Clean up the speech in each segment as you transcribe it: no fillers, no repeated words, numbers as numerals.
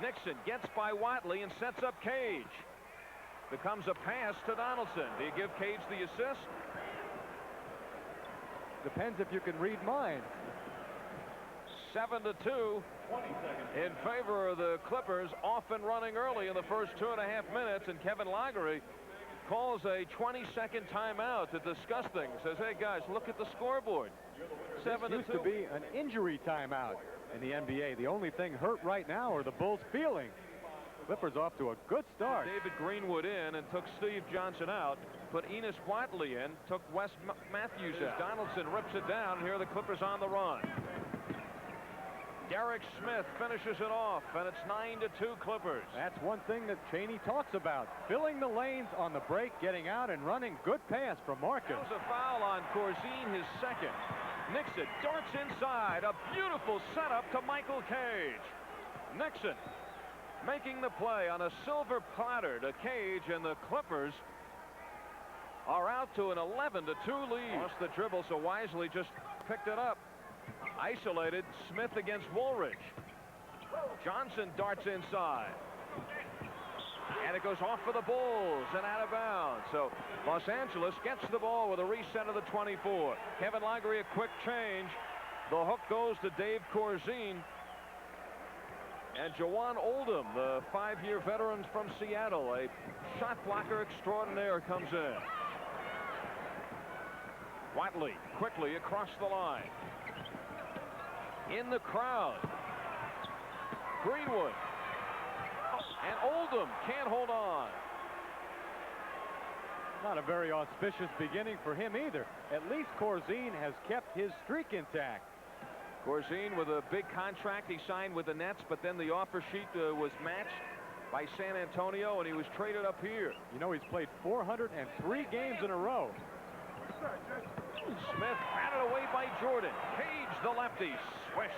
Nixon gets by Watley and sets up Cage. Becomes a pass to Donaldson. Do you give Cage the assist? Depends if you can read minds. 7-2 in favor of the Clippers, off and running early in the first 2.5 minutes, and Kevin Lagery calls a 20-second timeout to discuss things. Says, hey guys, look at the scoreboard. 7-2. Used to be an injury timeout in the NBA. The only thing hurt right now are the Bulls' feeling. Clippers off to a good start. David Greenwood in and took Steve Johnson out. Put Enos Watley in, took Wes Matthews out. Donaldson rips it down. Here are the Clippers on the run. Derek Smith finishes it off, and it's 9-2 Clippers. That's one thing that Chaney talks about. Filling the lanes on the break, getting out and running. Good pass from Marcus. There's a foul on Corzine, his second. Nixon darts inside. A beautiful setup to Michael Cage. Nixon making the play on a silver platter to Cage, and the Clippers are out to an 11-2 lead. Lost the dribble, so wisely just picked it up. Isolated Smith against Woolridge. Johnson darts inside. And it goes off for the Bulls and out of bounds. So Los Angeles gets the ball with a reset of the 24. Kevin Lagery, a quick change. The hook goes to Dave Corzine. And Jawan Oldham, the 5-year veteran from Seattle, a shot blocker extraordinaire, comes in. Watley quickly across the line. In the crowd. Greenwood. And Oldham can't hold on. Not a very auspicious beginning for him either. At least Corzine has kept his streak intact. Corzine with a big contract he signed with the Nets, but then the offer sheet was matched by San Antonio, and he was traded up here. You know, he's played 403 games in a row. Smith batted away by Jordan. Cage, the lefty, swished.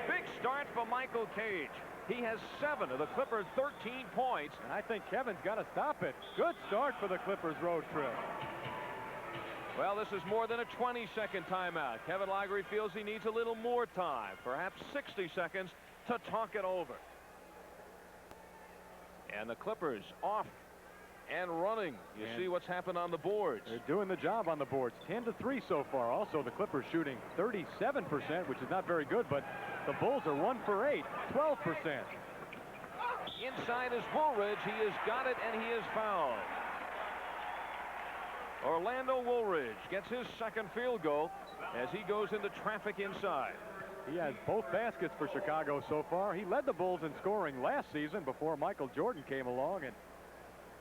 Big start for Michael Cage. He has 7 of the Clippers' 13 points. And I think Kevin's got to stop it. Good start for the Clippers road trip. Well, this is more than a 20-second timeout. Kevin Lagery feels he needs a little more time, perhaps 60 seconds, to talk it over. And the Clippers off and running. You see what's happened on the boards. They're doing the job on the boards. 10-3 so far. Also, the Clippers shooting 37%, which is not very good, but the Bulls are 1 for 8, 12%. Inside is Woolridge. He has got it, and he is fouled. Orlando Woolridge gets his second field goal as he goes into traffic inside. He has both baskets for Chicago so far. He led the Bulls in scoring last season before Michael Jordan came along, and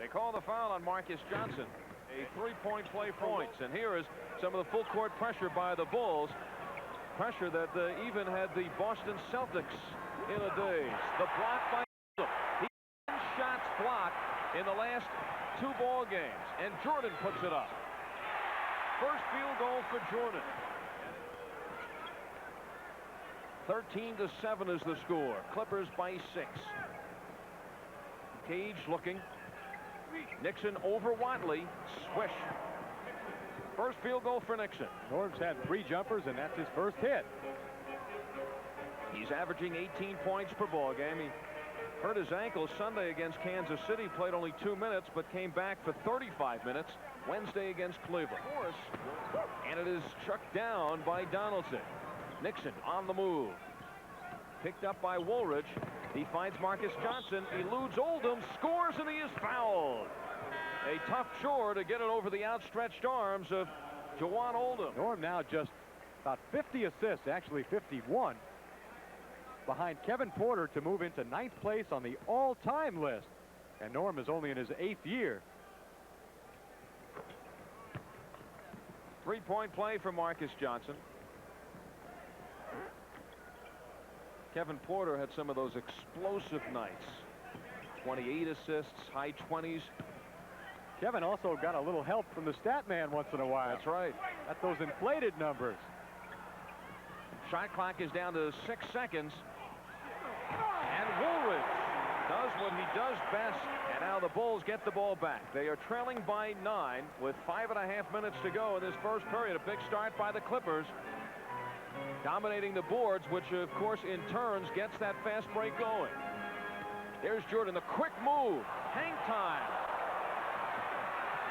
they call the foul on Marcus Johnson. A 3-point play points. And here is some of the full court pressure by the Bulls. Pressure that even had the Boston Celtics in a daze. The block by Oldham. He shots blocked in the last 2 ball games. And Jordan puts it up. First field goal for Jordan. 13-7 is the score. Clippers by 6. Cage looking. Nixon over Watley. Swish. First field goal for Nixon. Norm's had 3 jumpers, and that's his first hit. He's averaging 18 points per ball game. He hurt his ankle Sunday against Kansas City. Played only 2 minutes, but came back for 35 minutes Wednesday against Cleveland. And it is chucked down by Donaldson. Nixon on the move. Picked up by Woolridge. He finds Marcus Johnson, eludes Oldham, scores, and he is fouled. A tough chore to get it over the outstretched arms of Jawan Oldham. Norm now just about 50 assists, actually 51, behind Kevin Porter to move into 9th place on the all-time list. And Norm is only in his 8th year. 3-point play for Marcus Johnson. Kevin Porter had some of those explosive nights. 28 assists, high 20s. Kevin also got a little help from the stat man once in a while. That's right. That's those inflated numbers. Shot clock is down to 6 seconds. And Woolridge does what he does best. And now the Bulls get the ball back. They are trailing by 9 with 5.5 minutes to go in this first period. A big start by the Clippers, dominating the boards, which of course in turns gets that fast break going. There's Jordan, the quick move. Hang time.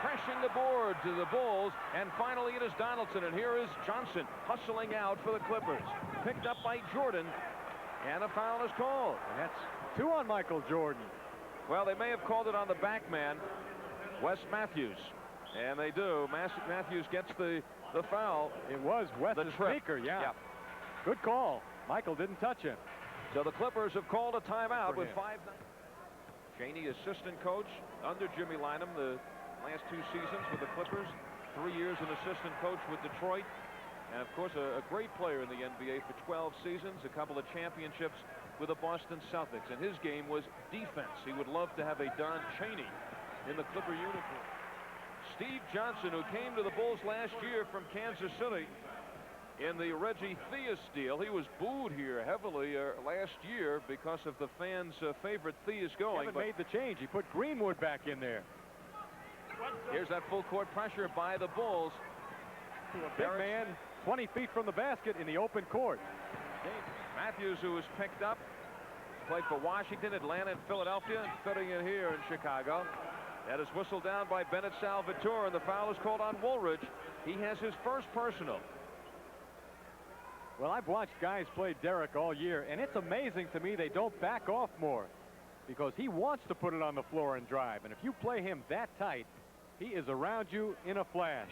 Crashing the board to the Bulls, and finally it is Donaldson, and here is Johnson hustling out for the Clippers. Picked up by Jordan, and a foul is called. And that's 2 on Michael Jordan. Well, they may have called it on the back man, Wes Matthews, and they do. Matthews gets the foul. It was Wes's sneaker, yeah. Good call. Michael didn't touch him. So the Clippers have called a timeout with 5. Cheney, assistant coach under Jimmy Lynam the last 2 seasons with the Clippers. 3 years an assistant coach with Detroit. And of course a great player in the NBA for 12 seasons. A couple of championships with the Boston Celtics. And his game was defense. He would love to have a Don Cheney in the Clipper uniform. Steve Johnson, who came to the Bulls last year from Kansas City in the Reggie Theus deal. He was booed here heavily last year because of the fans' favorite Theus going. Kevin made the change. He put Greenwood back in there. Here's that full court pressure by the Bulls. Big man 20 feet from the basket in the open court. Matthews, who was picked up, played for Washington, Atlanta, and Philadelphia, and fitting in here in Chicago. That is whistled down by Bennett Salvatore, and the foul is called on Woolridge. He has his first personal. Well, I've watched guys play Derek all year, and it's amazing to me they don't back off more, because he wants to put it on the floor and drive. And if you play him that tight, he is around you in a flash.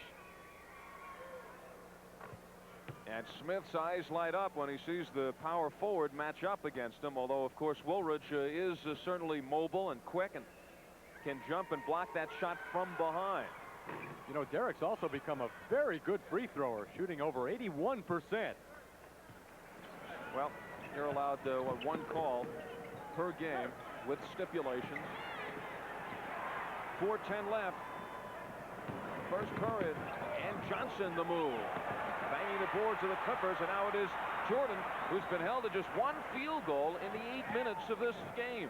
And Smith's eyes light up when he sees the power forward match up against him, although, of course, Woolridge is certainly mobile and quick and can jump and block that shot from behind. You know, Derek's also become a very good free thrower, shooting over 81%. Well, you're allowed 1 call per game with stipulations. 4:10 left. First period, and Johnson the move. Banging the boards of the Clippers, and now it is Jordan, who's been held to just 1 field goal in the 8 minutes of this game.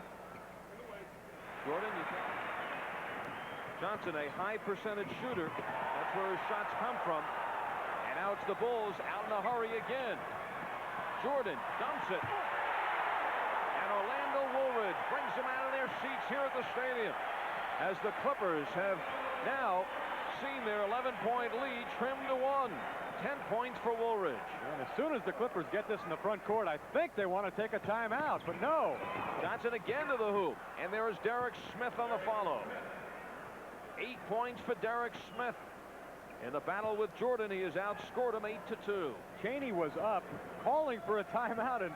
Jordan, Johnson, a high percentage shooter. That's where his shots come from. And now it's the Bulls out in a hurry again. Jordan dumps it. And Orlando Woolridge brings them out of their seats here at the stadium, as the Clippers have now seen their 11-point lead trimmed to 1. 10 points for Woolridge. And as soon as the Clippers get this in the front court, I think they want to take a timeout, but no. Johnson again to the hoop, and there is Derek Smith on the follow. 8 points for Derek Smith. In the battle with Jordan, he has outscored him 8-2. Cheney was up, calling for a timeout, and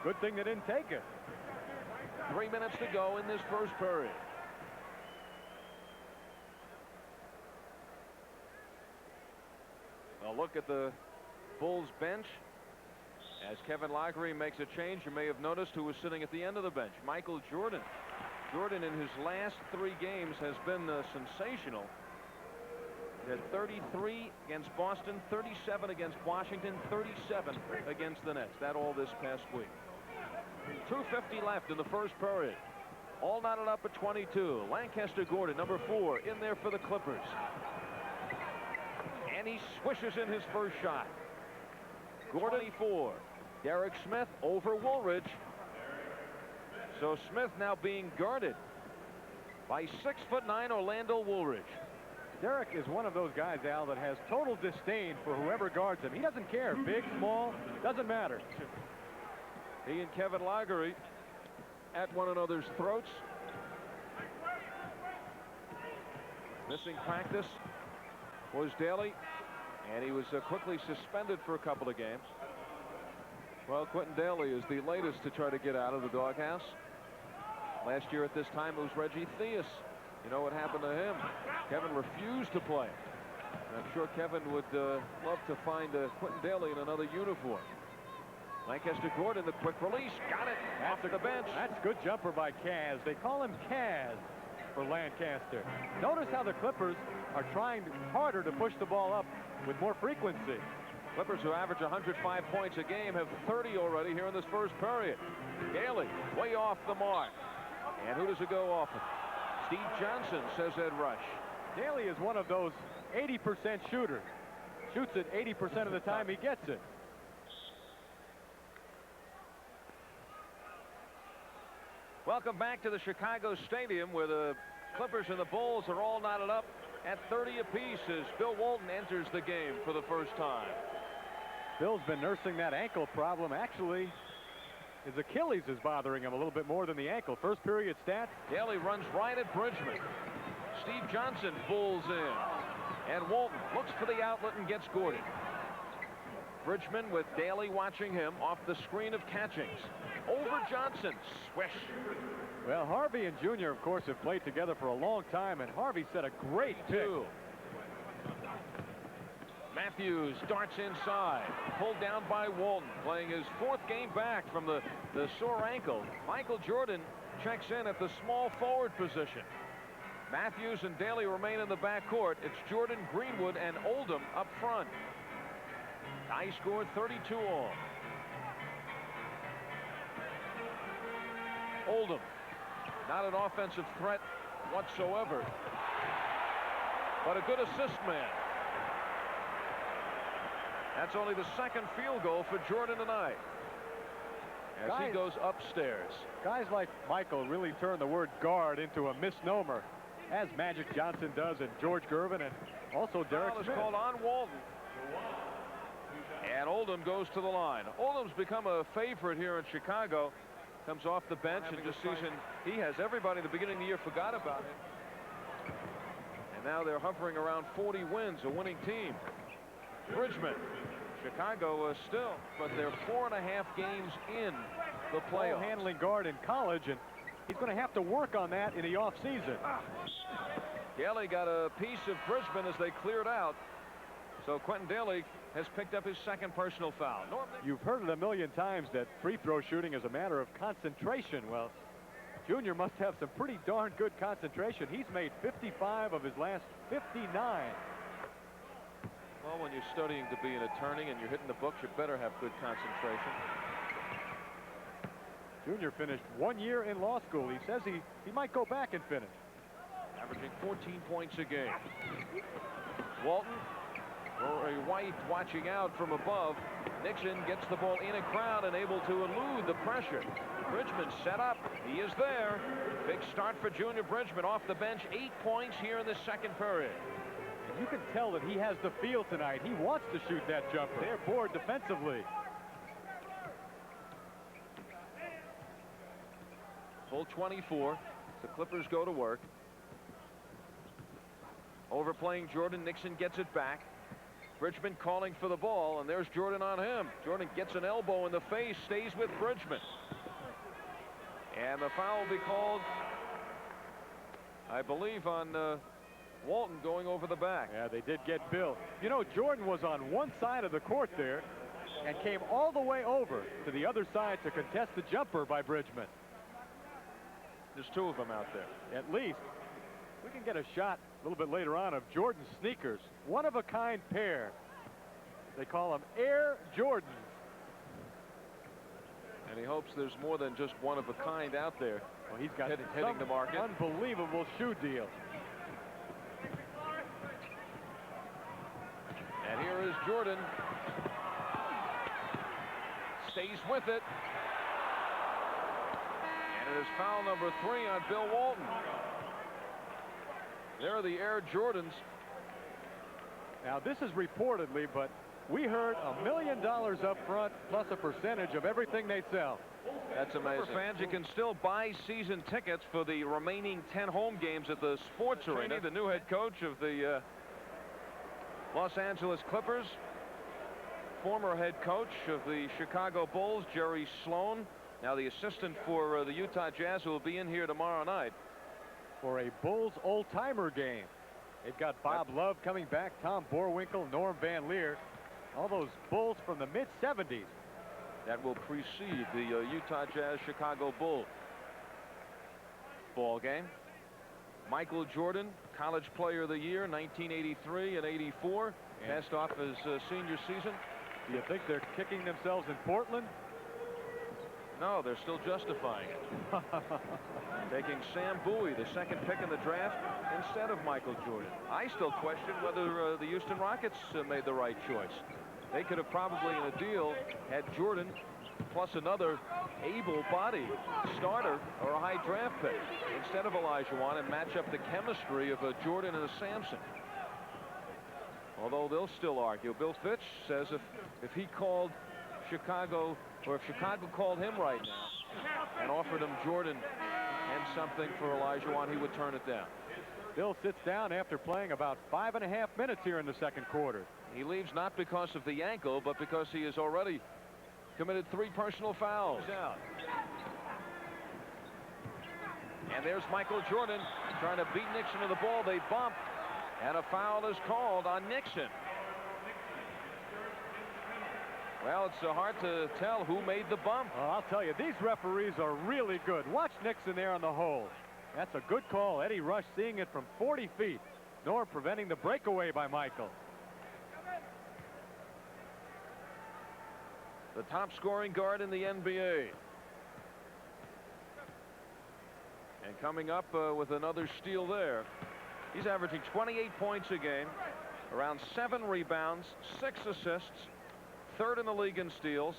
good thing they didn't take it. 3 minutes to go in this first period. A look at the Bulls bench as Kevin Lockery makes a change. You may have noticed who was sitting at the end of the bench. Michael Jordan. Jordan in his last 3 games has been sensational. He had 33 against Boston, 37 against Washington, 37 against the Nets. That all this past week. 2:50 left in the first period. All knotted up at 22. Lancaster Gordon, number 4, in there for the Clippers. And he swishes in his first shot. Gordon 24. Derek Smith over Woolridge. So Smith now being guarded by 6'9" Orlando Woolridge. Derek is one of those guys, Al, that has total disdain for whoever guards him. He doesn't care. Big, small, doesn't matter. He and Kevin Lockery at one another's throats. Missing practice was Daly, and he was quickly suspended for a couple of games. Well, Quentin Daly is the latest to try to get out of the doghouse. Last year at this time it was Reggie Theus. You know what happened to him? Kevin refused to play. And I'm sure Kevin would love to find Quentin Daly in another uniform. Lancaster Gordon, the quick release, got it off the bench. That's good jumper by Kaz. They call him Kaz for Lancaster. Notice how the Clippers are trying harder to push the ball up with more frequency. Clippers, who average 105 points a game, have 30 already here in this first period. Daly way off the mark. And who does it go off of? Steve Johnson, says Ed Rush. Daly is one of those 80% shooters. Shoots it 80% of the time he gets it. Welcome back to the Chicago Stadium, where the Clippers and the Bulls are all knotted up at 30 apiece as Bill Walton enters the game for the first time. Bill's been nursing that ankle problem. Actually, his Achilles is bothering him a little bit more than the ankle. First period stats. Daly runs right at Bridgman. Steve Johnson pulls in. And Walton looks for the outlet and gets Gordon. Bridgman with Daly watching him off the screen of Catchings. Over Johnson. Swish. Well, Harvey and Junior, of course, have played together for a long time, and Harvey set a great pick. Matthews darts inside. Pulled down by Walton, playing his 4th game back from the sore ankle. Michael Jordan checks in at the small forward position. Matthews and Daly remain in the backcourt. It's Jordan, Greenwood, and Oldham up front. High score 32 all. Oldham, not an offensive threat whatsoever, but a good assist man. That's only the 2nd field goal for Jordan tonight as he goes upstairs. Guys like Michael really turn the word guard into a misnomer, as Magic Johnson does, and George Gervin, and also Derek Smith. Foul is called on Walton. And Oldham goes to the line. Oldham's become a favorite here in Chicago. Comes off the bench, and this season he has everybody at the beginning of the year forgot about him. And now they're hovering around 40 wins, a winning team. Bridgman, Chicago still, but they're 4.5 games in the playoffs. Handling guard in college, and he's going to have to work on that in the offseason. Daly got a piece of Bridgman as they cleared out. So Quentin Daly has picked up his 2nd personal foul. You've heard it a million times that free throw shooting is a matter of concentration. Well, Junior must have some pretty darn good concentration. He's made 55 of his last 59. Well, when you're studying to be an attorney and you're hitting the books, you better have good concentration. Junior finished 1 year in law school. He says he might go back and finish. Averaging 14 points a game. Walton, Rory White watching out from above. Nixon gets the ball in a crowd and able to elude the pressure. Bridgman set up. He is there. Big start for Junior Bridgman off the bench. 8 points here in the 2nd period. And you can tell that he has the feel tonight. He wants to shoot that jumper. They're bored defensively. Full 24. The Clippers go to work. Overplaying Jordan. Nixon gets it back. Bridgman calling for the ball, and there's Jordan on him. Jordan gets an elbow in the face, stays with Bridgman. And the foul will be called, I believe, on Walton going over the back. Yeah, they did get Bill. You know, Jordan was on one side of the court there and came all the way over to the other side to contest the jumper by Bridgman. There's 2 of them out there. At least. We can get a shot a little bit later on of Jordan's sneakers. One-of-a-kind pair. They call them Air Jordans. And he hopes there's more than just one of a kind out there. Well, he's got hitting the market. Unbelievable shoe deal. And here is Jordan. Stays with it. And it is foul number 3 on Bill Walton. There are the Air Jordans. Now, this is reportedly, but we heard $1 million up front plus a percentage of everything they sell. That's amazing. For fans, you can still buy season tickets for the remaining 10 home games at the Sports Arena. The new head coach of the Los Angeles Clippers, former head coach of the Chicago Bulls, Jerry Sloan, now the assistant for the Utah Jazz, who will be in here tomorrow night for a Bulls old-timer game. They've got Bob Love coming back, Tom Boerwinkle, Norm Van Leer, all those Bulls from the mid-70s. That will precede the Utah Jazz Chicago Bulls ball game. Michael Jordan, College Player of the Year, 1983 and 84, passed off his senior season. Do you think they're kicking themselves in Portland? No, they're still justifying it. Taking Sam Bowie, the 2nd pick in the draft, instead of Michael Jordan. I still question whether the Houston Rockets made the right choice. They could have probably, in a deal, had Jordan plus another able-bodied starter or a high draft pick instead of Olajuwon, and match up the chemistry of a Jordan and a Sampson. Although they'll still argue. Bill Fitch says if he called Chicago, or if Chicago called him right now and offered him Jordan and something for Olajuwon, he would turn it down. Bill sits down after playing about 5.5 minutes here in the second quarter. He leaves not because of the ankle, but because he has already committed 3 personal fouls. Out. And there's Michael Jordan trying to beat Nixon to the ball. They bump, and a foul is called on Nixon. Well, it's hard to tell who made the bump. Well, I'll tell you, these referees are really good. Watch Nixon there on the hole. That's a good call. Eddie Rush seeing it from 40 feet. Norm preventing the breakaway by Michael. The top scoring guard in the NBA. And coming up with another steal there. He's averaging 28 points a game, around 7 rebounds, 6 assists, 3rd in the league in steals,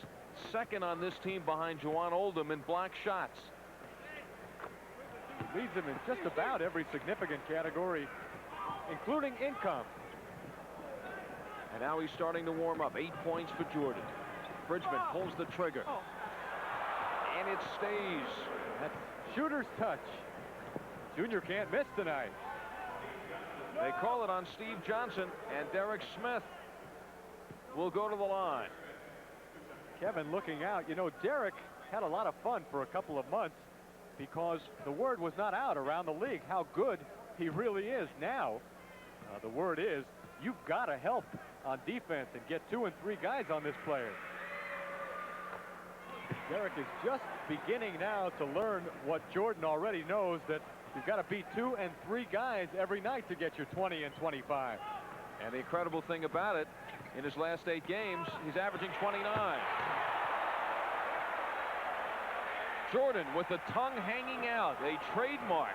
2nd on this team behind Juwan Oldham in block shots. He leads them in just about every significant category, including income. And now he's starting to warm up. 8 points for Jordan. Bridgman pulls the trigger. And it stays. That's shooter's touch. Junior can't miss tonight. They call it on Steve Johnson, and Derek Smith will go to the line. Kevin looking out. You know, Derek had a lot of fun for a couple of months because the word was not out around the league how good he really is. Now, the word is you've got to help on defense and get 2 and 3 guys on this player. Derek is just beginning now to learn what Jordan already knows, that you've got to beat 2 and 3 guys every night to get your 20 and 25. And the incredible thing about it, in his last 8 games, he's averaging 29. Jordan with the tongue hanging out, a trademark.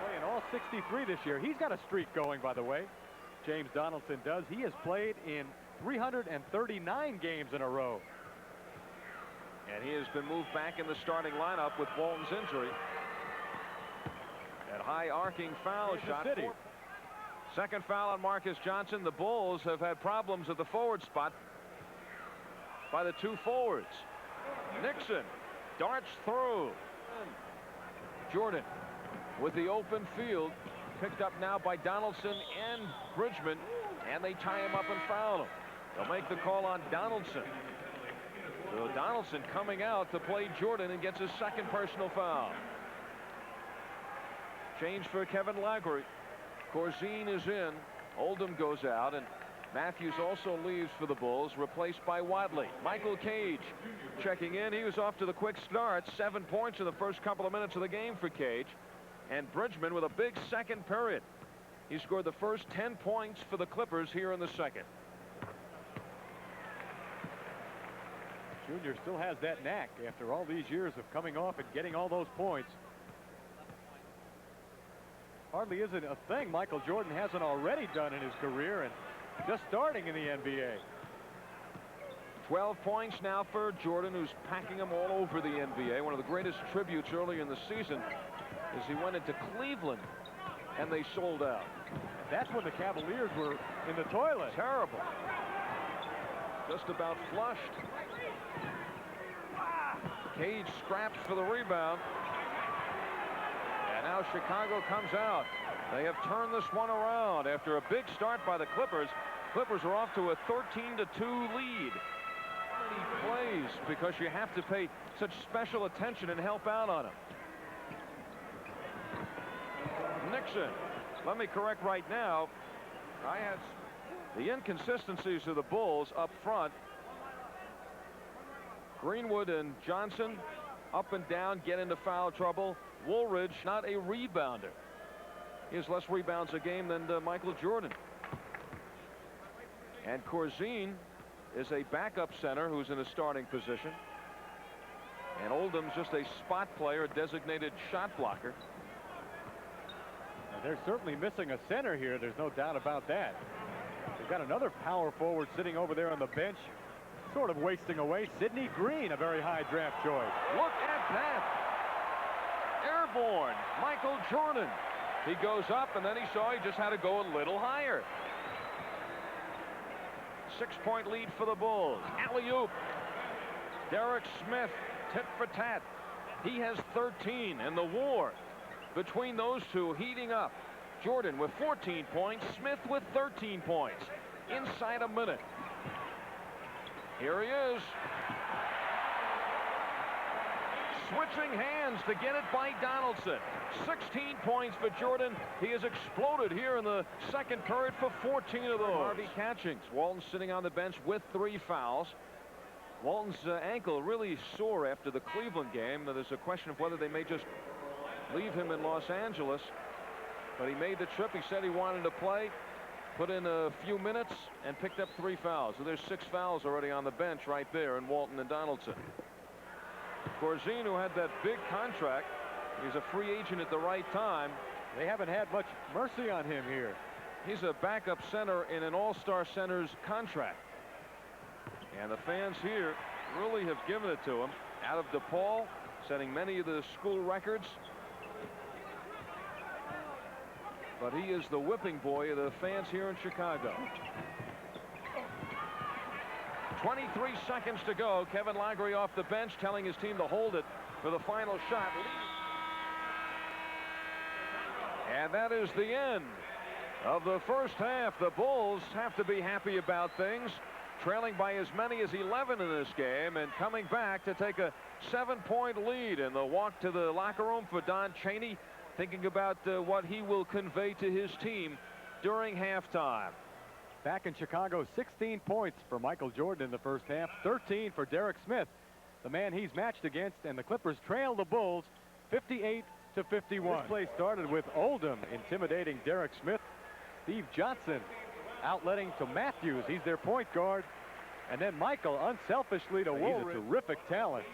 Playing all 63 this year. He's got a streak going, by the way. James Donaldson does. He has played in 339 games in a row. And he has been moved back in the starting lineup with Walton's injury. That high arcing foul shot. Second foul on Marcus Johnson. The Bulls have had problems at the forward spot by the 2 forwards. Nixon darts through. Jordan with the open field, picked up now by Donaldson and Bridgman, and they tie him up and foul him. They'll make the call on Donaldson. So Donaldson coming out to play Jordan and gets his 2nd personal foul. Change for Kevin Lagry. Corzine is in. Oldham goes out, and Matthews also leaves for the Bulls, replaced by Wadley. Michael Cage checking in. He was off to the quick start. 7 points in the first couple of minutes of the game for Cage. And Bridgman with a big second period. He scored the first 10 points for the Clippers here in the second. Junior still has that knack after all these years of coming off and getting all those points. Hardly isn't a thing Michael Jordan hasn't already done in his career, and just starting in the NBA. 12 points now for Jordan, who's packing them all over the NBA. One of the greatest tributes earlier in the season is he went into Cleveland and they sold out. That's when the Cavaliers were in the toilet. Terrible. Just about flushed. Cage scraps for the rebound. And now Chicago comes out. They have turned this one around after a big start by the Clippers. Clippers are off to a 13-2 lead. He plays because you have to pay such special attention and help out on him. Nixon. Let me correct right now. I had the inconsistencies of the Bulls up front. Greenwood and Johnson up and down, get into foul trouble. Woolridge not a rebounder. He has less rebounds a game than Michael Jordan. And Corzine is a backup center who's in a starting position. And Oldham's just a spot player, a designated shot blocker. Now, they're certainly missing a center here. There's no doubt about that. They've got another power forward sitting over there on the bench sort of wasting away. Sidney Green, a very high draft choice. Look at that. Airborne, Michael Jordan. He goes up, and then he saw he just had to go a little higher. 6-point lead for the Bulls. Alley-oop. Derek Smith, tit for tat. He has 13, and the war between those two heating up. Jordan with 14 points, Smith with 13 points. Inside a minute. Here he is. Switching hands to get it by Donaldson. 16 points for Jordan. He has exploded here in the second period for 14 of those. Harvey Catchings. Walton sitting on the bench with 3 fouls. Walton's ankle really sore after the Cleveland game. There's a question of whether they may just leave him in Los Angeles. But he made the trip. He said he wanted to play. Put in a few minutes and picked up 3 fouls. So there's 6 fouls already on the bench right there in Walton and Donaldson. Corzine, who had that big contract, he's a free agent at the right time. They haven't had much mercy on him here. He's a backup center in an all-star center's contract. And the fans here really have given it to him. Out of DePaul, setting many of the school records. But he is the whipping boy of the fans here in Chicago. 23 seconds to go. Kevin Lagree off the bench telling his team to hold it for the final shot. And that is the end of the first half. The Bulls have to be happy about things, trailing by as many as 11 in this game and coming back to take a 7-point lead. And the walk to the locker room for Don Chaney, thinking about what he will convey to his team during halftime. Back in Chicago, 16 points for Michael Jordan in the first half, 13 for Derek Smith, the man he's matched against, and the Clippers trail the Bulls 58-51. This play started with Oldham intimidating Derek Smith. Steve Johnson outletting to Matthews. He's their point guard. And then Michael unselfishly to Woolridge. He's a terrific talent.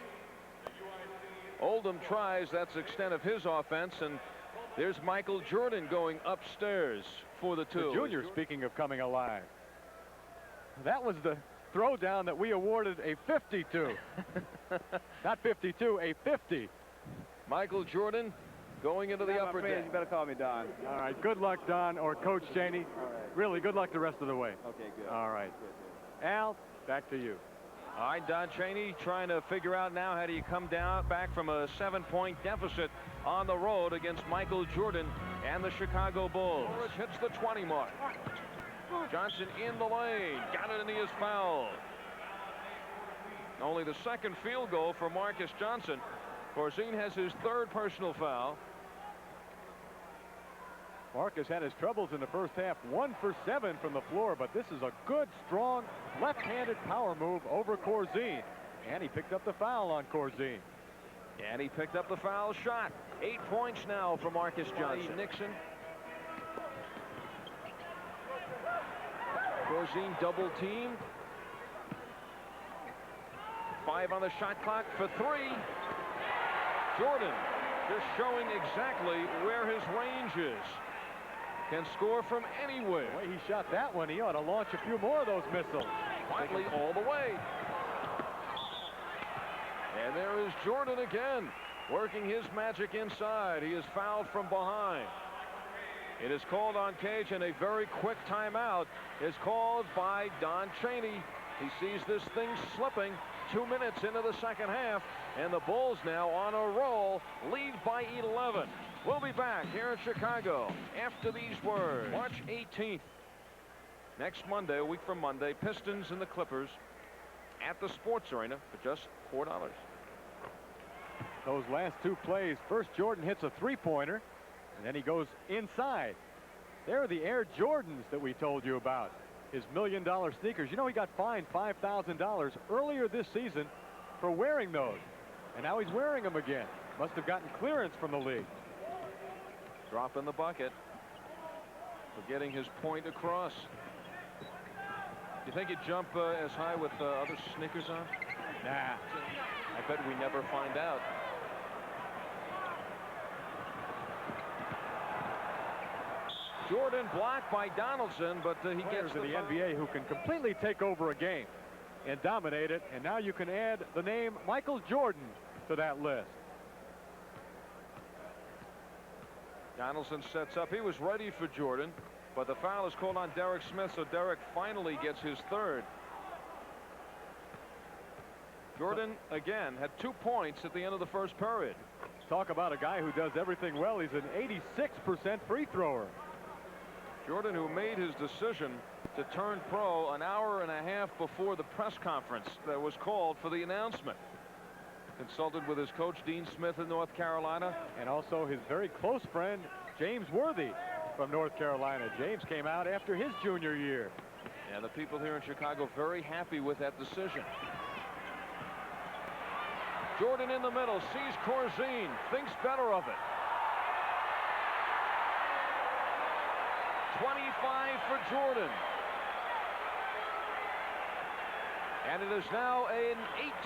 Oldham tries. That's the extent of his offense. And there's Michael Jordan going upstairs for the two. The junior, speaking of coming alive. That was the throwdown that we awarded a 52. Not 52, a 50. Michael Jordan going into the upper deck. You better call me Don. All right. Good luck, Don, or Coach Chaney. All right. Really, good luck the rest of the way. Okay, good. All right. Good. Al, back to you. All right, Don Chaney trying to figure out now how do you come back from a 7-point deficit on the road against Michael Jordan and the Chicago Bulls. Woolridge hits the 20 mark. Johnson in the lane. Got it, and he is fouled. Only the second field goal for Marcus Johnson. Corzine has his 3rd personal foul. Marcus had his troubles in the first half, 1 for 7 from the floor, but this is a good, strong, left-handed power move over Corzine. And he picked up the foul on Corzine. And he picked up the foul shot. 8 points now for Marcus Johnson. Nixon. Corzine double teamed. 5 on the shot clock for 3. Jordan just showing exactly where his range is. Can score from anywhere. The way he shot that one, he ought to launch a few more of those missiles. Barkley all the way. And there is Jordan again, working his magic inside. He is fouled from behind. It is called on Cage, and a very quick timeout is called by Don Chaney. He sees this thing slipping 2 minutes into the second half, and the Bulls now on a roll, lead by 11. We'll be back here in Chicago after these words. March 18th. Next Monday, a week from Monday, Pistons and the Clippers at the Sports Arena for just $4. Those last 2 plays, first Jordan hits a 3-pointer, and then he goes inside. There are the Air Jordans that we told you about. His $1 million sneakers. You know, he got fined $5,000 earlier this season for wearing those. And now he's wearing them again. Must have gotten clearance from the league. Drop in the bucket for getting his point across. You think he'd jump as high with other sneakers on? Nah. I bet we never find out. Jordan blocked by Donaldson, but he gets to the NBA who can completely take over a game. and dominate it. And now you can add the name Michael Jordan to that list. Donaldson sets up. He was ready for Jordan, but the foul is called on Derek Smith, so Derek finally gets his third. Jordan again had 2 points at the end of the first period. Talk about a guy who does everything well. He's an 86% free thrower. Jordan, who made his decision to turn pro an hour and a half before the press conference that was called for the announcement. Consulted with his coach Dean Smith in North Carolina, and also his very close friend James Worthy from North Carolina. James came out after his junior year. And the people here in Chicago very happy with that decision. Jordan in the middle, sees Corzine, thinks better of it. 25 for Jordan. And it is now an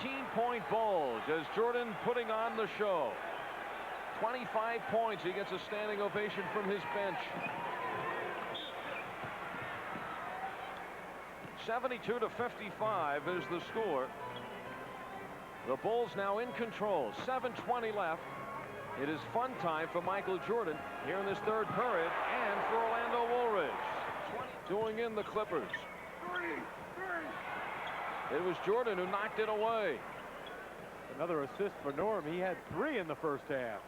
18-point bulge as Jordan putting on the show. 25 points. He gets a standing ovation from his bench. 72-55 is the score. The Bulls now in control. 7:20 left. It is fun time for Michael Jordan here in this third period, and for Orlando Woolridge. Doing in the Clippers. It was Jordan who knocked it away. Another assist for Norm. He had 3 in the first half.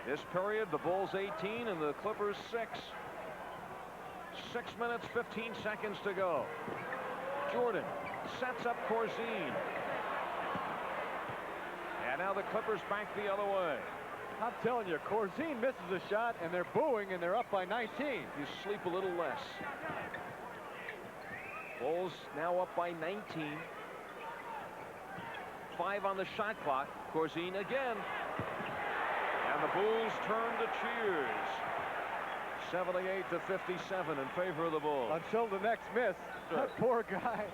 This period, the Bulls 18 and the Clippers 6. 6 minutes, 15 seconds to go. Jordan sets up Corzine. And now the Clippers back the other way. I'm telling you, Corzine misses a shot, and they're booing, and they're up by 19. You sleep a little less. Bulls now up by 19. 5 on the shot clock. Corzine again. And the boos turn to cheers. 78-57 in favor of the Bulls. Until the next miss. Sure. That poor guy.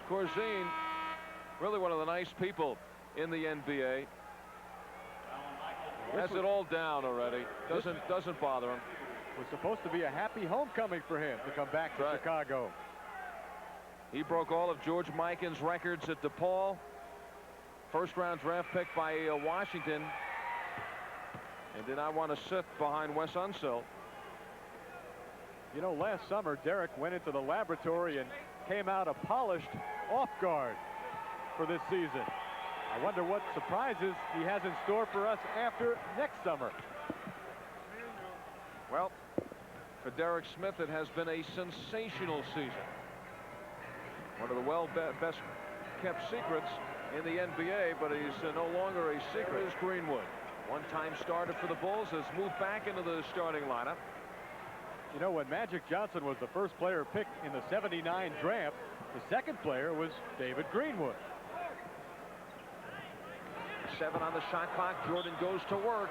Corzine, really one of the nice people in the NBA. Has it all down already. Doesn't bother him. Was supposed to be a happy homecoming for him to come back to Chicago. He broke all of George Mikan's records at DePaul. First-round draft pick by Washington. And did not want to sit behind Wes Unseld. You know, last summer, Derek went into the laboratory and came out a polished off guard for this season. I wonder what surprises he has in store for us after next summer. Well, for Derek Smith, it has been a sensational season. One of the best kept secrets in the NBA, but he's no longer a secret, is Greenwood. One-time starter for the Bulls, has moved back into the starting lineup. You know, when Magic Johnson was the first player picked in the '79 draft, the second player was David Greenwood. 7 on the shot clock. Jordan goes to work.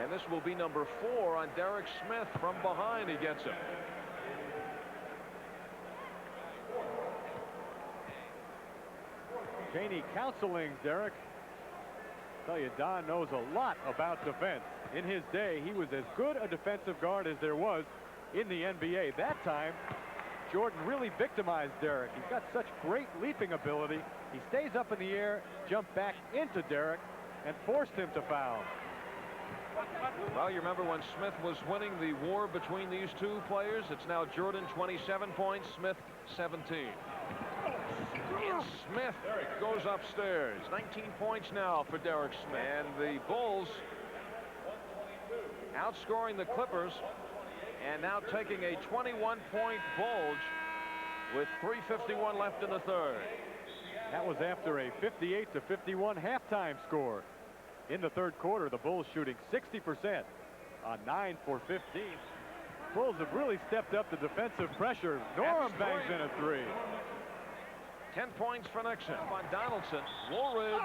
And this will be number 4 on Derek Smith. From behind, he gets him. Cheney counseling Derek. Tell you, Don knows a lot about defense. In his day, he was as good a defensive guard as there was in the NBA. That time, Jordan really victimized Derek. He's got such great leaping ability. He stays up in the air, jumped back into Derek, and forced him to foul. Well, you remember when Smith was winning the war between these two players? It's now Jordan 27 points, Smith 17. And Smith goes upstairs. 19 points now for Derek Smith. And the Bulls outscoring the Clippers and now taking a 21-point bulge with 3:51 left in the third. That was after a 58-51 halftime score. In the third quarter, the Bulls shooting 60% on 9 for 15. Bulls have really stepped up the defensive pressure. Norm bangs in a 3. 10 points for Nixon. On Donaldson, Woolridge,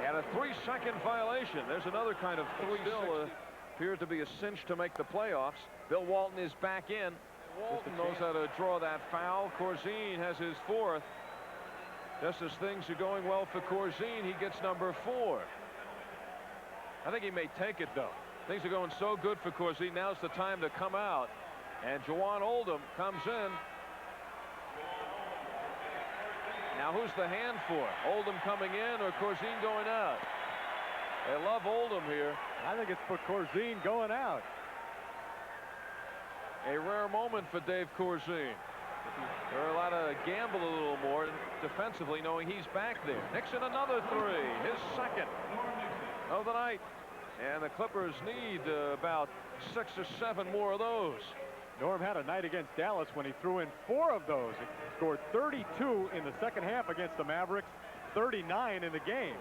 and a 3-second violation. There's another kind of 3. Still appears to be a cinch to make the playoffs. Bill Walton is back in. Walton knows how to draw that foul. Corzine has his 4th. Just as things are going well for Corzine, he gets number 4. I think he may take it, though. Things are going so good for Corzine. Now's the time to come out And Juwan Oldham comes in. Now who's the hand for? Oldham coming in or Corzine going out? They love Oldham here. I think it's for Corzine going out. A rare moment for Dave Corzine. They're allowed to gamble a little more defensively knowing he's back there. Nixon another three, his second of the night. And the Clippers need about 6 or 7 more of those. Norm had a night against Dallas when he threw in 4 of those. He scored 32 in the second half against the Mavericks, 39 in the game.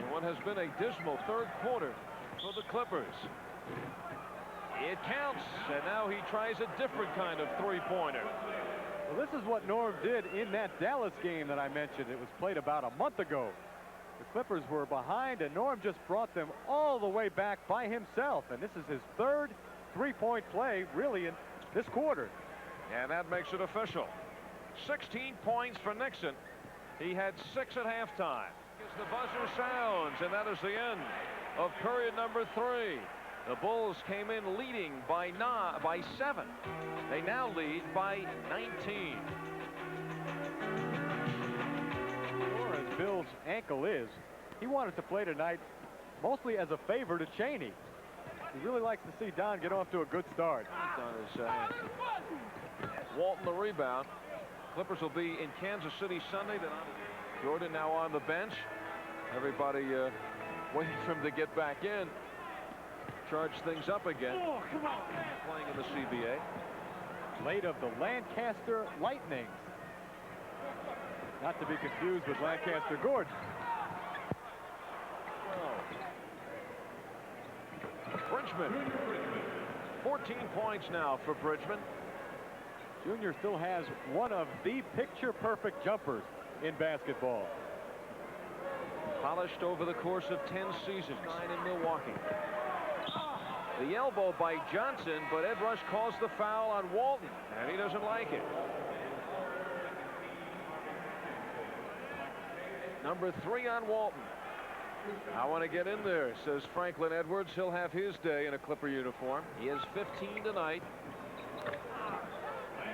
And what has been a dismal third quarter for the Clippers. It counts, and now he tries a different kind of three-pointer. Well, this is what Norm did in that Dallas game that I mentioned. It was played about a month ago. The Clippers were behind, and Norm just brought them all the way back by himself. And this is his third three-point play, really, in this quarter. And that makes it official. 16 points for Nixon. He had 6 at halftime. As the buzzer sounds, and that is the end of period number 3. The Bulls came in leading by 7. They now lead by 19. Sure as Bill's ankle is, he wanted to play tonight mostly as a favor to Chaney. He really likes to see Don get off to a good start. Don is Walton the rebound. Clippers will be in Kansas City Sunday. Jordan now on the bench. Everybody waiting for him to get back in. Charge things up again. Playing in the CBA. Late of the Lancaster Lightning. Not to be confused with Lancaster Gordon. Bridgman. 14 points now for Bridgman. Junior still has one of the picture-perfect jumpers in basketball. Polished over the course of 10 seasons. 9 in Milwaukee. The elbow by Johnson, but Ed Rush calls the foul on Walton, and he doesn't like it. Number 3 on Walton. I want to get in there, says Franklin Edwards. He'll have his day in a Clipper uniform. He has 15 tonight.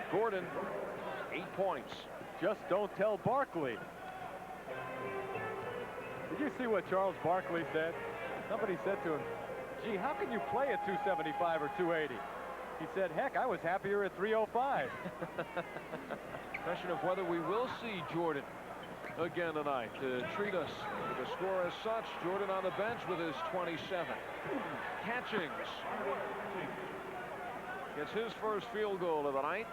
Gordon, 8 points. Just don't tell Barkley. Did you see what Charles Barkley said? Somebody said to him, gee, how can you play at 275 or 280? He said, heck, I was happier at 305. Question of whether we will see Jordan again tonight to treat us with a score as such. Jordan on the bench with his 27. Catchings gets his first field goal of the night.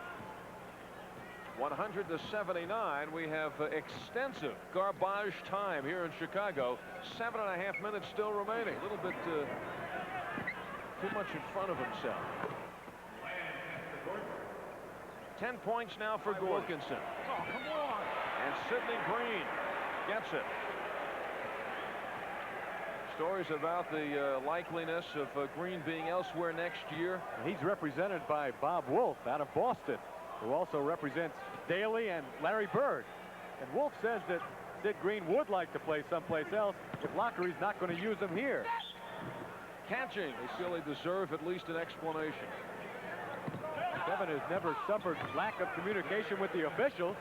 100-79. We have extensive garbage time here in Chicago. 7.5 minutes still remaining. A little bit too much in front of himself. 10 points now for Wilkinson. Oh, come on. And Sidney Green gets it. Stories about the likeliness of Green being elsewhere next year. He's represented by Bob Wolf out of Boston, who also represents Daly and Larry Bird. And Wolf says that Sid Green would like to play someplace else if Lockery's not going to use him here. Catching. They feel they deserve at least an explanation. Kevin has never suffered lack of communication with the officials.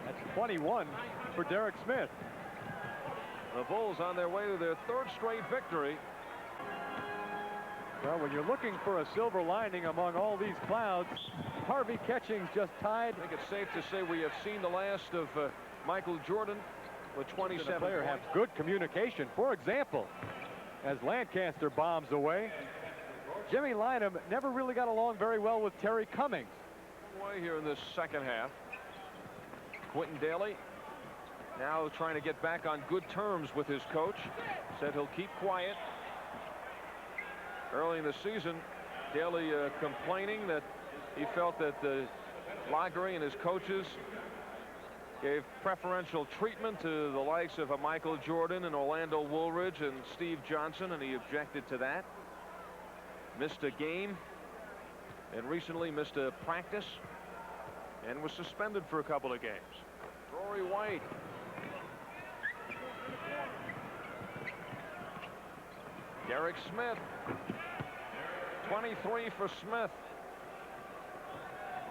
That's 21 for Derek Smith. The Bulls on their way to their 3rd straight victory. Well, when you're looking for a silver lining among all these clouds, Harvey Catchings just tied. I think it's safe to say we have seen the last of Michael Jordan with 27 The player have good communication. For example, as Lancaster bombs away, Jimmy Lynam never really got along very well with Terry Cummings. Way here in this second half. Quentin Daly now trying to get back on good terms with his coach. Said he'll keep quiet. Early in the season, Daly complaining that he felt that Lockery and his coaches gave preferential treatment to the likes of Michael Jordan and Orlando Woolridge and Steve Johnson, and he objected to that. Missed a game and recently missed a practice and was suspended for a couple of games. Rory White. Derek Smith. 23 for Smith.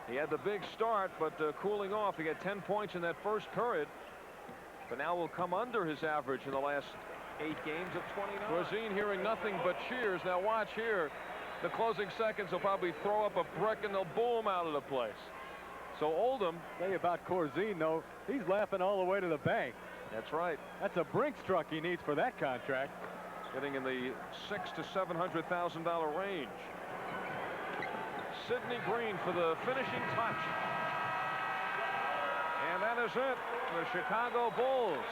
He had the big start, but cooling off. He got 10 points in that first period, but now will come under his average in the last 8 games of 29. Corzine hearing nothing but cheers. Now watch here. The closing seconds will probably throw up a brick and they'll boom out of the place. So Oldham. Say about Corzine, though, he's laughing all the way to the bank. That's right. That's a Brinks truck he needs for that contract. Getting in the $600,000 to $700,000 range. Sidney Green for the finishing touch. And that is it. The Chicago Bulls,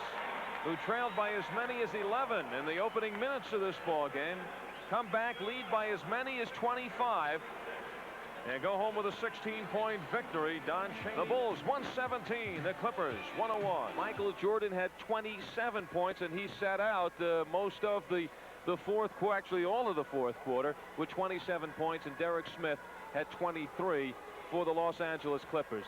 who trailed by as many as 11 in the opening minutes of this ball game, come back, lead by as many as 25, and go home with a 16-point victory. Don Shane. The Bulls 117, the Clippers 101. Michael Jordan had 27 points, and he sat out most of the fourth quarter, actually all of the fourth quarter, with 27 points, and Derek Smith had 23 for the Los Angeles Clippers.